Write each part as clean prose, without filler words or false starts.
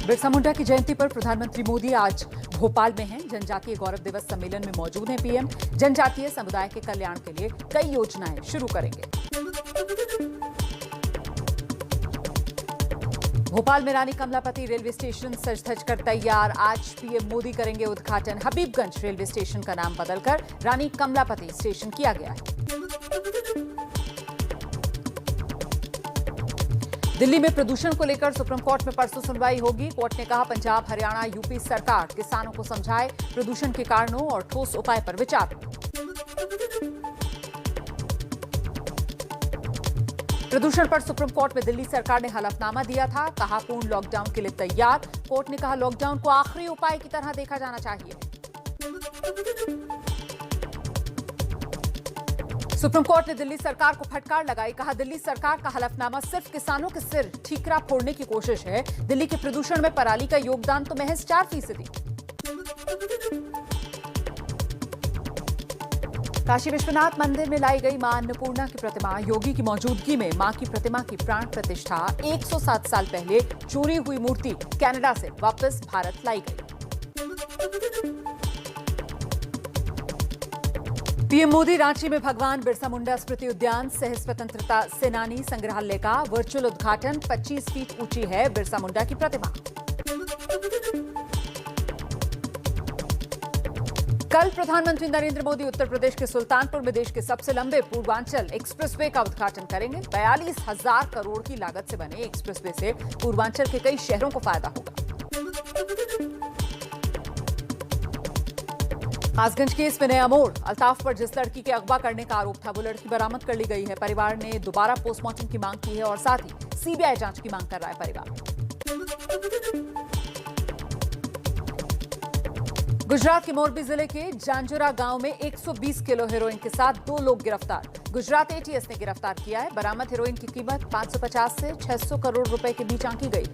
बिरसा मुंडा की जयंती पर प्रधानमंत्री मोदी आज भोपाल में हैं। जनजातीय गौरव दिवस सम्मेलन में मौजूद हैं पीएम। जनजातीय समुदाय के कल्याण के लिए कई योजनाएं शुरू करेंगे। भोपाल में रानी कमलापति रेलवे स्टेशन सज धज कर तैयार। आज पीएम मोदी करेंगे उद्घाटन। हबीबगंज रेलवे स्टेशन का नाम बदलकर रानी कमलापति स्टेशन किया गया है। दिल्ली में प्रदूषण को लेकर सुप्रीम कोर्ट में परसों सुनवाई होगी। कोर्ट ने कहा पंजाब, हरियाणा, यूपी सरकार किसानों को समझाए प्रदूषण के कारणों और ठोस उपाय पर विचार। प्रदूषण पर सुप्रीम कोर्ट में दिल्ली सरकार ने हलफनामा दिया था। कहा पूर्ण लॉकडाउन के लिए तैयार। कोर्ट ने कहा लॉकडाउन को आखिरी उपाय की तरह देखा जाना चाहिए। सुप्रीम कोर्ट ने दिल्ली सरकार को फटकार लगाई। कहा दिल्ली सरकार का हलफनामा सिर्फ किसानों के सिर ठीकरा फोड़ने की कोशिश है। दिल्ली के प्रदूषण में पराली का योगदान तो महज 4%। काशी विश्वनाथ मंदिर में लाई गई मां अन्नपूर्णा की प्रतिमा। योगी की मौजूदगी में मां की प्रतिमा की प्राण प्रतिष्ठा। 107 साल पहले चोरी हुई मूर्ति कनाडा से वापस भारत लाई गई। पीएम मोदी रांची में भगवान बिरसा मुंडा स्मृति उद्यान सह स्वतंत्रता सेनानी संग्रहालय का वर्चुअल उद्घाटन। 25 फीट ऊंची है बिरसा मुंडा की प्रतिमा। कल प्रधानमंत्री नरेंद्र मोदी उत्तर प्रदेश के सुल्तानपुर में देश के सबसे लंबे पूर्वांचल एक्सप्रेसवे का उद्घाटन करेंगे। 42,000 करोड़ की लागत से बने एक्सप्रेसवे से पूर्वांचल के कई शहरों को फायदा होगा। कासगंज केस में नया मोड़। अल्ताफ पर जिस लड़की के अगवा करने का आरोप था वो लड़की बरामद कर ली गई है। परिवार ने दोबारा पोस्टमार्टम की मांग की है और साथ ही सीबीआई जांच की मांग कर रहा है परिवार। गुजरात के मोरबी जिले के जांजोरा गांव में 120 किलो हेरोइन के साथ 2 लोग गिरफ्तार। गुजरात एटीएस ने गिरफ्तार किया है। बरामद हेरोइन की कीमत 550 से 600 करोड़ रुपए के बीच आंकी गई है।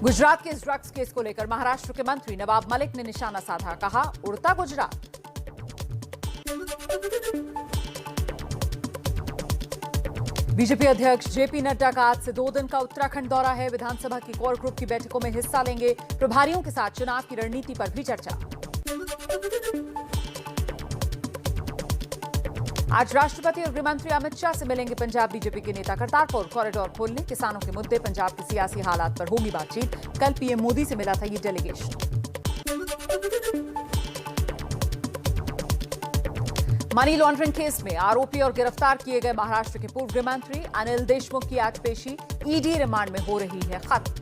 गुजरात के इस ड्रग्स केस को लेकर महाराष्ट्र के मंत्री नवाब मलिक ने निशाना साधा। कहा उड़ता गुजरात। बीजेपी अध्यक्ष जेपी नड्डा का आज से 2 दिन का उत्तराखंड दौरा है। विधानसभा की कोर ग्रुप की बैठकों में हिस्सा लेंगे। प्रभारियों के साथ चुनाव की रणनीति पर भी चर्चा। आज राष्ट्रपति और गृहमंत्री अमित शाह से मिलेंगे पंजाब बीजेपी के नेता। करतारपुर कॉरिडोर खोलने, किसानों के मुद्दे, पंजाब के सियासी हालात पर होगी बातचीत। कल पीएम मोदी से मिला था ये डेलीगेशन। मनी लॉन्ड्रिंग केस में आरोपी और गिरफ्तार किए गए महाराष्ट्र के पूर्व गृहमंत्री अनिल देशमुख की आज पेशी। ईडी रिमांड में हो रही है खत्म।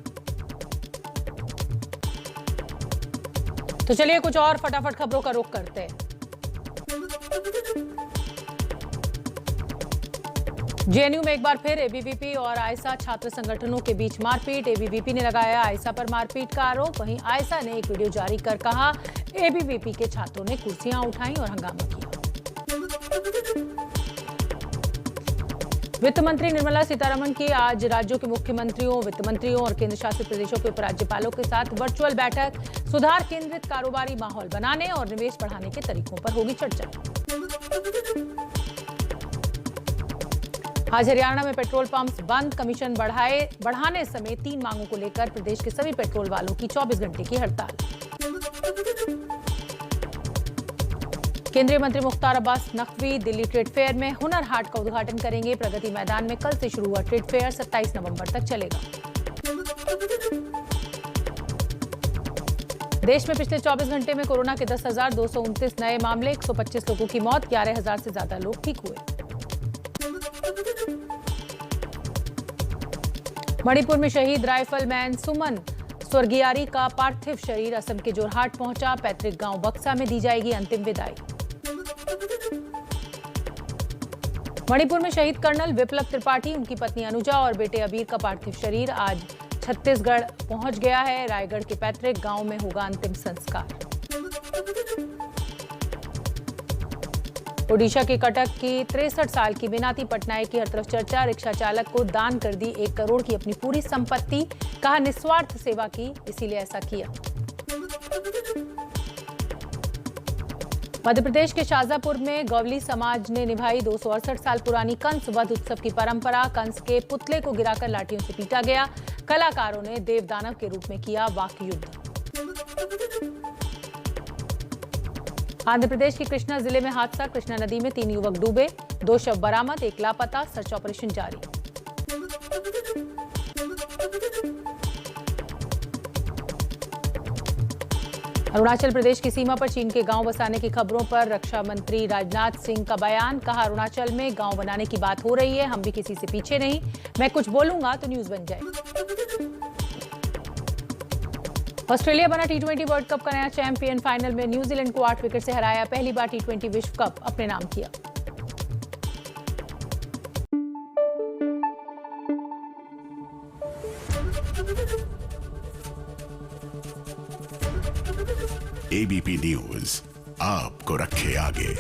तो चलिए कुछ और फटाफट खबरों का रुख करते हैं। जेएनयू में एक बार फिर एबीवीपी और आयसा छात्र संगठनों के बीच मारपीट। एबीवीपी ने लगाया आयसा पर मारपीट का आरोप। वहीं आयसा ने एक वीडियो जारी कर कहा एबीवीपी के छात्रों ने कुर्सियां उठाई और हंगामा किया। वित्त मंत्री निर्मला सीतारमण की आज राज्यों के मुख्यमंत्रियों, वित्त मंत्रियों और केंद्र शासित प्रदेशों के उपराज्यपालों के साथ वर्चुअल बैठक। सुधार केंद्रित कारोबारी माहौल बनाने और निवेश बढ़ाने के तरीकों पर होगी चर्चा। आज हरियाणा में पेट्रोल पंप्स बंद। कमीशन बढ़ाने समेत 3 मांगों को लेकर प्रदेश के सभी पेट्रोल वालों की 24 घंटे की हड़ताल। केंद्रीय मंत्री मुख्तार अब्बास नकवी दिल्ली ट्रेड फेयर में हुनर हाट का उद्घाटन करेंगे। प्रगति मैदान में कल से शुरू हुआ ट्रेड फेयर 27 नवंबर तक चलेगा। देश में पिछले 24 घंटे में कोरोना के 10,229 नए मामले, 125 लोगों की मौत, 11,000 से ज्यादा लोग ठीक हुए। मणिपुर में शहीद राइफलमैन सुमन स्वर्गियारी का पार्थिव शरीर असम के जोरहाट पहुंचा। पैतृक गांव बक्सा में दी जाएगी अंतिम विदाई। मणिपुर में शहीद कर्नल विप्लव त्रिपाठी, उनकी पत्नी अनुजा और बेटे अबीर का पार्थिव शरीर आज छत्तीसगढ़ पहुंच गया है। रायगढ़ के पैतृक गांव में होगा अंतिम संस्कार। ओडिशा के कटक की 63 साल की मीनाती पटनायक की हर तरफ चर्चा। रिक्शा चालक को दान कर दी 1 करोड़ की अपनी पूरी संपत्ति। कहा निस्वार्थ सेवा की, इसीलिए ऐसा किया। मध्य प्रदेश के शाजापुर में गवली समाज ने निभाई 268 साल पुरानी कंस वध उत्सव की परंपरा। कंस के पुतले को गिराकर लाठियों से पीटा गया। कलाकारों ने देव दानव के रूप में किया वाक युद्ध। आंध्र प्रदेश के कृष्णा जिले में हादसा। कृष्णा नदी में 3 युवक डूबे, 2 शव बरामद, 1 लापता। सर्च ऑपरेशन जारी। अरुणाचल प्रदेश की सीमा पर चीन के गांव बसाने की खबरों पर रक्षा मंत्री राजनाथ सिंह का बयान। कहा, अरुणाचल में गांव बनाने की बात हो रही है, हम भी किसी से पीछे नहीं। मैं कुछ बोलूंगा तो न्यूज बन जाए। ऑस्ट्रेलिया बना T20 वर्ल्ड कप का नया चैंपियन। फाइनल में न्यूजीलैंड को 8 विकेट से हराया। पहली बार T20 विश्व कप अपने नाम किया। ABP न्यूज आपको रखे आगे।